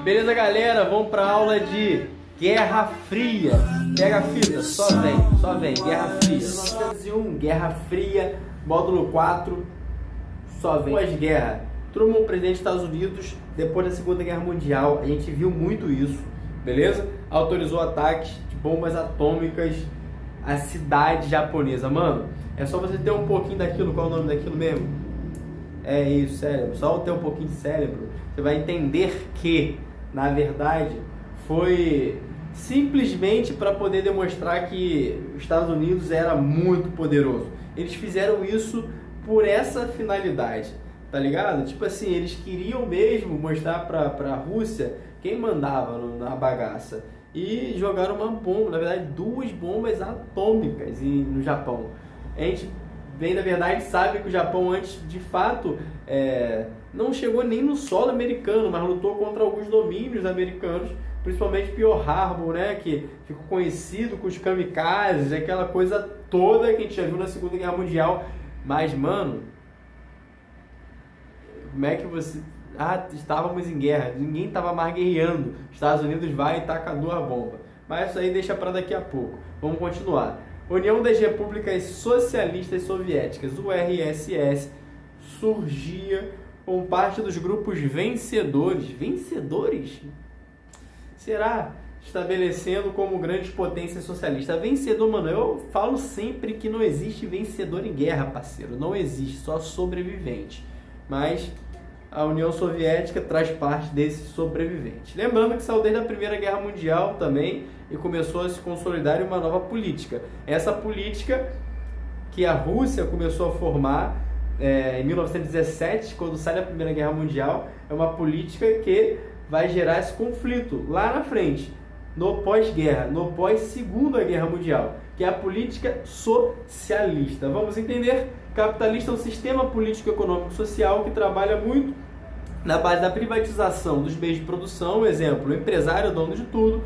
Beleza, galera? Vamos para a aula de Guerra Fria. Pega a fita, só vem. Guerra Fria. 1901, Guerra Fria, módulo 4, só vem. Pós-guerra. Truman, presidente dos Estados Unidos, depois da Segunda Guerra Mundial, a gente viu muito isso, beleza? Autorizou ataques de bombas atômicas à cidade japonesa. Mano, é só você ter um pouquinho daquilo, qual é o nome daquilo mesmo? É isso, cérebro. Só ter um pouquinho de cérebro, você vai entender que, na verdade, foi simplesmente para poder demonstrar que os Estados Unidos era muito poderoso. Eles fizeram isso por essa finalidade, tá ligado? Tipo assim, eles queriam mesmo mostrar para a Rússia quem mandava na bagaça. E jogaram uma bomba, na verdade 2 bombas atômicas no Japão. A gente bem, na verdade, sabe que o Japão antes, de fato, não chegou nem no solo americano, mas lutou contra alguns domínios americanos, principalmente Pearl Harbor, né, que ficou conhecido com os kamikazes, aquela coisa toda que a gente já viu na Segunda Guerra Mundial. Mas, mano, como é que você... estávamos em guerra, ninguém estava mais guerreando. Os Estados Unidos vai e taca 2 bombas. Mas isso aí deixa para daqui a pouco. Vamos continuar. União das Repúblicas Socialistas Soviéticas, URSS, surgia com parte dos grupos vencedores. Vencedores? Será? Estabelecendo como grandes potências socialistas. Vencedor, mano, eu falo sempre que não existe vencedor em guerra, parceiro. Não existe, só sobrevivente. Mas a União Soviética traz parte desses sobreviventes. Lembrando que saiu desde a Primeira Guerra Mundial também e começou a se consolidar em uma nova política. Essa política que a Rússia começou a formar em 1917, quando sai da Primeira Guerra Mundial, é uma política que vai gerar esse conflito lá na frente, no pós-guerra, no pós-Segunda Guerra Mundial, que é a política socialista. Vamos entender? Capitalista é um sistema político, econômico, social que trabalha muito na base da privatização dos meios de produção. Exemplo, o empresário é dono de tudo,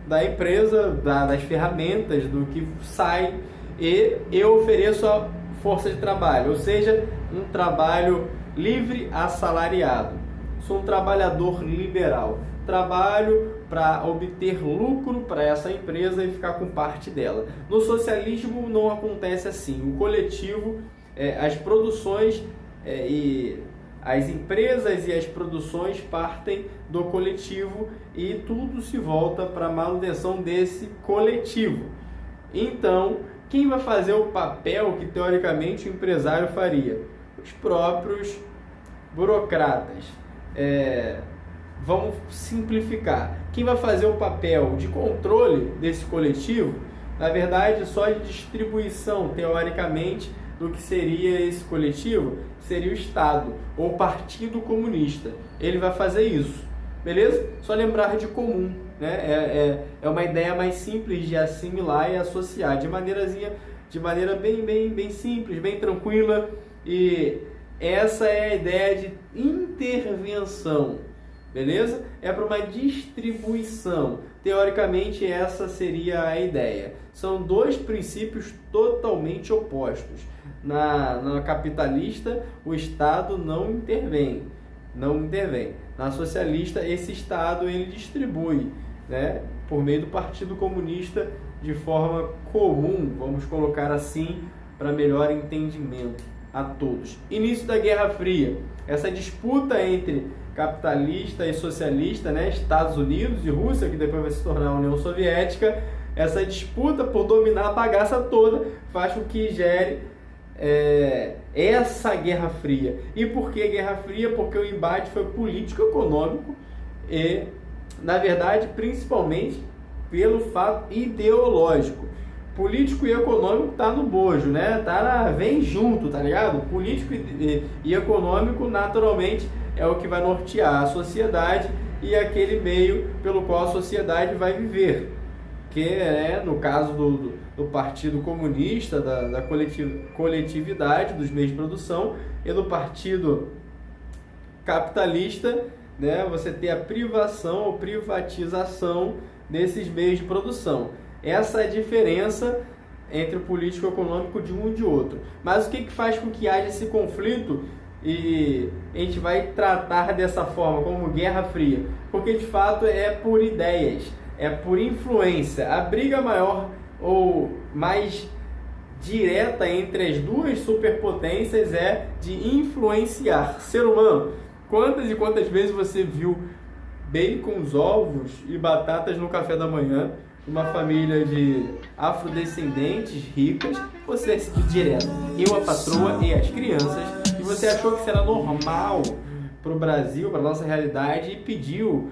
da empresa, das ferramentas, do que sai, e eu ofereço a força de trabalho, ou seja, um trabalho livre assalariado. Sou um trabalhador liberal. Trabalho para obter lucro para essa empresa e ficar com parte dela. No socialismo não acontece assim. O coletivo, as produções e as empresas e as produções partem do coletivo e tudo se volta para a manutenção desse coletivo. Então, quem vai fazer o papel que teoricamente o empresário faria? Os próprios burocratas. Vamos simplificar. Quem vai fazer o papel de controle desse coletivo, na verdade, só de distribuição, teoricamente, do que seria esse coletivo, seria o Estado ou o Partido Comunista. Ele vai fazer isso, beleza? Só lembrar de comum, né? É uma ideia mais simples de assimilar e associar, de maneira bem simples, bem tranquila. E essa é a ideia de intervenção, beleza? É para uma distribuição. Teoricamente, essa seria a ideia. São 2 princípios totalmente opostos. Na capitalista, o Estado não intervém. Na socialista, esse Estado ele distribui, né, por meio do Partido Comunista de forma comum, vamos colocar assim, para melhor entendimento a todos. Início da Guerra Fria. Essa disputa entre capitalista e socialista, né, Estados Unidos e Rússia, que depois vai se tornar a União Soviética, essa disputa por dominar a bagaça toda faz com que gere essa Guerra Fria. E por que Guerra Fria? Porque o embate foi político-econômico e, na verdade, principalmente pelo fato ideológico. Político e econômico tá no bojo, né? Vem junto, tá ligado? Político e econômico, naturalmente, é o que vai nortear a sociedade e aquele meio pelo qual a sociedade vai viver. Que é, no caso do Partido Comunista, da coletividade dos meios de produção, e do Partido Capitalista, né, você tem a privação ou privatização desses meios de produção. Essa é a diferença entre o político e o econômico de um e de outro. Mas o que faz com que haja esse conflito e a gente vai tratar dessa forma, como Guerra Fria, porque de fato é por ideias, é por influência. A briga maior ou mais direta entre as duas superpotências é de influenciar. Ser humano, quantas e quantas vezes você viu bacons, ovos e batatas no café da manhã, uma família de afrodescendentes ricas, você decidiu direto, eu, a patroa e as crianças, e você achou que isso era normal para o Brasil, para a nossa realidade, e pediu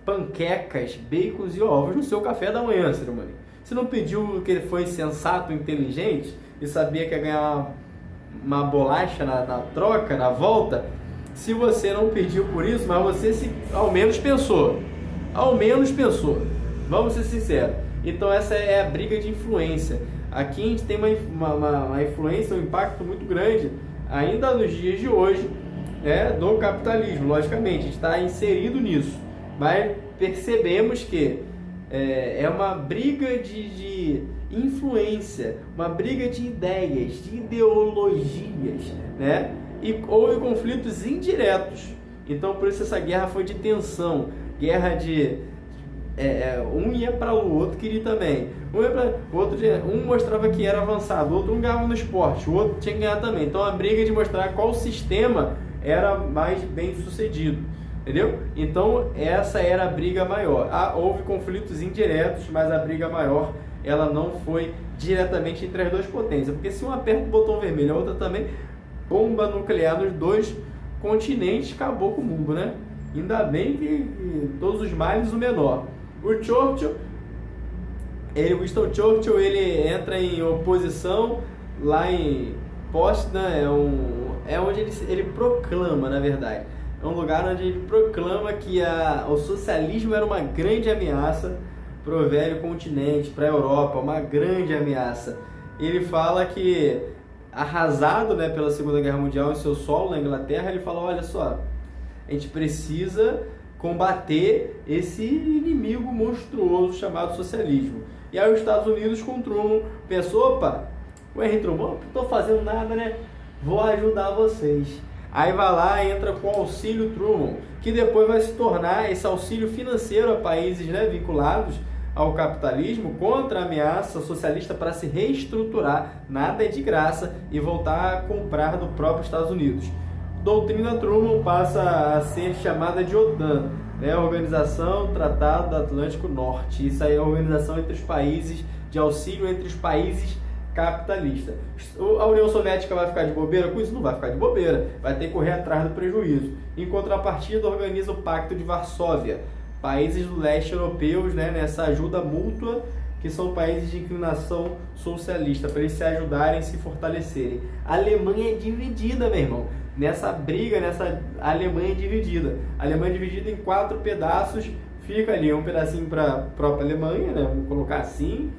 panquecas, bacons e ovos no seu café da manhã, ser humano. Você não pediu que ele foi sensato, inteligente e sabia que ia ganhar uma bolacha na troca, na volta? Se você não pediu por isso, mas você ao menos pensou. Ao menos pensou. Vamos ser sinceros. Então essa é a briga de influência. Aqui a gente tem uma influência, um impacto muito grande, ainda nos dias de hoje, do capitalismo. Logicamente, a gente está inserido nisso. Mas percebemos que é uma briga de influência, uma briga de ideias, de ideologias, né? E houve conflitos indiretos. Então, por isso essa guerra foi de tensão, guerra de um ia para o outro queria também, um mostrava que era avançado, o outro não ganhava no esporte, o outro tinha que ganhar também. Então, a briga de mostrar qual sistema era mais bem sucedido. Entendeu? Então essa era a briga maior. Houve conflitos indiretos, mas a briga maior ela não foi diretamente entre as duas potências, porque se um aperta o botão vermelho, a outra também, bomba nuclear nos dois continentes, acabou com o mundo, né? Ainda bem que todos os males o menor. O Churchill, Winston Churchill, ele entra em oposição lá em Potsdam, é onde ele proclama, na verdade. É um lugar onde ele proclama que o socialismo era uma grande ameaça para o velho continente, para a Europa, uma grande ameaça. Ele fala que, arrasado, pela Segunda Guerra Mundial em seu solo, na Inglaterra, ele fala, olha só, a gente precisa combater esse inimigo monstruoso chamado socialismo. E aí os Estados Unidos com Truman pensou, opa, o Henry Truman, não estou fazendo nada, né? Vou ajudar vocês. Aí vai lá, entra com o auxílio Truman, que depois vai se tornar esse auxílio financeiro a países vinculados ao capitalismo contra a ameaça socialista para se reestruturar, nada é de graça, e voltar a comprar do próprio Estados Unidos. Doutrina Truman passa a ser chamada de OTAN, a Organização Tratado do Atlântico Norte. Isso aí é a organização entre os países, de auxílio entre os países capitalista. A União Soviética vai ficar de bobeira com isso? Não vai ficar de bobeira, vai ter que correr atrás do prejuízo. Em contrapartida, organiza o Pacto de Varsóvia, países do leste europeus, nessa ajuda mútua, que são países de inclinação socialista, para eles se ajudarem e se fortalecerem. A Alemanha é dividida, meu irmão, nessa briga, a Alemanha é dividida. A Alemanha é dividida em 4 pedaços, fica ali um pedacinho para a própria Alemanha, vamos colocar assim,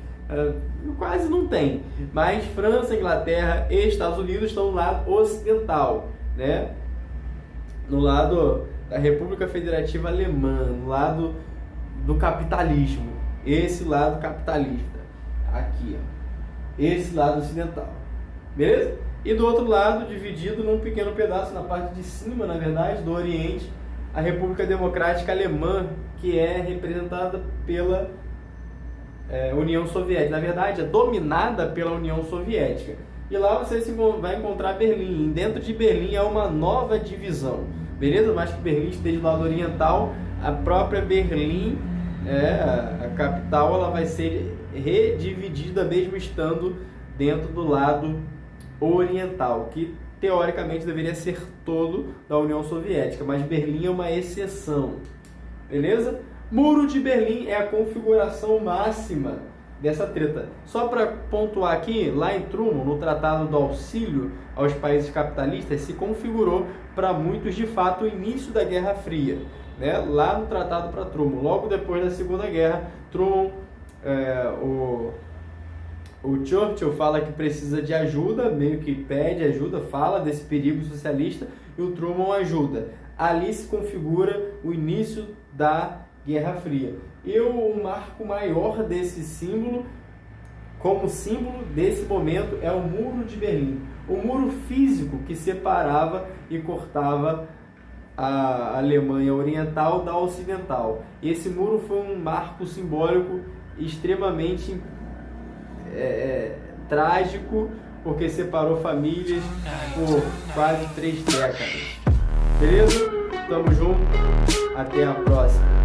quase não tem, mas França, Inglaterra e Estados Unidos estão no lado ocidental, no lado da República Federativa Alemã, no lado do capitalismo, esse lado capitalista, aqui, esse lado ocidental, beleza? E do outro lado, dividido num pequeno pedaço, na parte de cima, na verdade, do Oriente, a República Democrática Alemã, que é representada pela União Soviética. Na verdade, é dominada pela União Soviética. E lá você vai encontrar Berlim. Dentro de Berlim é uma nova divisão, beleza? Mas que Berlim esteja do lado oriental, a própria Berlim, a capital, ela vai ser redividida mesmo estando dentro do lado oriental, que teoricamente deveria ser todo da União Soviética, mas Berlim é uma exceção, beleza? Muro de Berlim é a configuração máxima dessa treta. Só para pontuar aqui, lá em Truman, no Tratado do Auxílio aos Países Capitalistas, se configurou para muitos, de fato, o início da Guerra Fria, lá no Tratado para Truman. Logo depois da Segunda Guerra, Truman, o Churchill fala que precisa de ajuda, meio que pede ajuda, fala desse perigo socialista, e o Truman ajuda. Ali se configura o início da Guerra Fria. E o marco maior desse símbolo, como símbolo desse momento, é o Muro de Berlim. o muro físico que separava e cortava a Alemanha Oriental da Ocidental. Esse muro foi um marco simbólico extremamente trágico, porque separou famílias por quase 3 décadas. Beleza? Tamo junto, até a próxima.